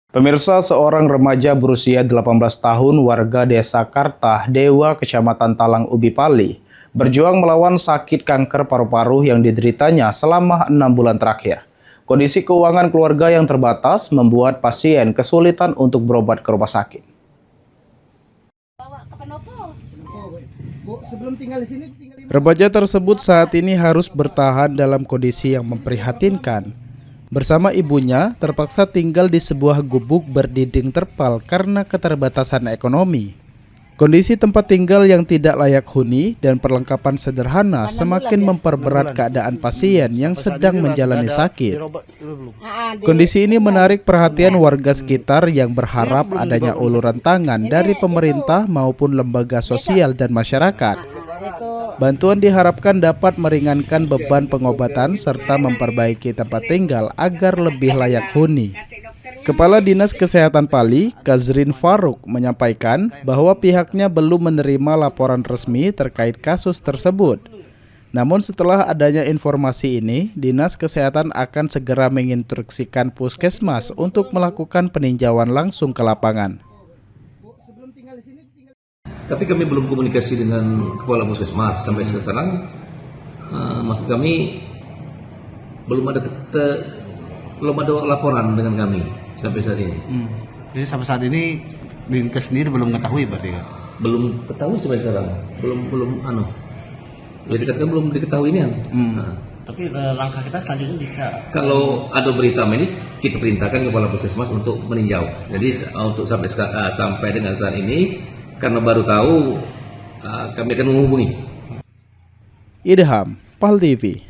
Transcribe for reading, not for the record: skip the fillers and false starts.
Pemirsa, seorang remaja berusia 18 tahun warga desa Kartah, Dewa, Kecamatan Talang Ubi Pali, berjuang melawan sakit kanker paru-paru yang dideritanya selama 6 bulan terakhir. Kondisi keuangan keluarga yang terbatas membuat pasien kesulitan untuk berobat ke rumah sakit. Remaja tersebut saat ini harus bertahan dalam kondisi yang memprihatinkan. Bersama ibunya, terpaksa tinggal di sebuah gubuk berdinding terpal karena keterbatasan ekonomi. Kondisi tempat tinggal yang tidak layak huni dan perlengkapan sederhana semakin memperberat keadaan pasien yang sedang menjalani sakit. Kondisi ini menarik perhatian warga sekitar yang berharap adanya uluran tangan dari pemerintah maupun lembaga sosial dan masyarakat. Bantuan diharapkan dapat meringankan beban pengobatan serta memperbaiki tempat tinggal agar lebih layak huni. Kepala Dinas Kesehatan Pali, Kazrin Faruk, menyampaikan bahwa pihaknya belum menerima laporan resmi terkait kasus tersebut. Namun setelah adanya informasi ini, Dinas Kesehatan akan segera menginstruksikan puskesmas untuk melakukan peninjauan langsung ke lapangan. Tapi kami belum komunikasi dengan kepala puskesmas sampai sekarang. Maksud kami belum ada laporan dengan kami sampai saat ini. Jadi sampai saat ini Dinkes sendiri belum mengetahui berarti ya? Belum ketahui sampai sekarang. Belum ya dikatakan belum diketahui ini. Tapi langkah kita selanjutnya jika kalau ada berita ini, kita perintahkan kepala puskesmas untuk meninjau. Jadi untuk sampai dengan saat ini, karena baru tahu, kami akan menghubungi. Idham, PAL TV.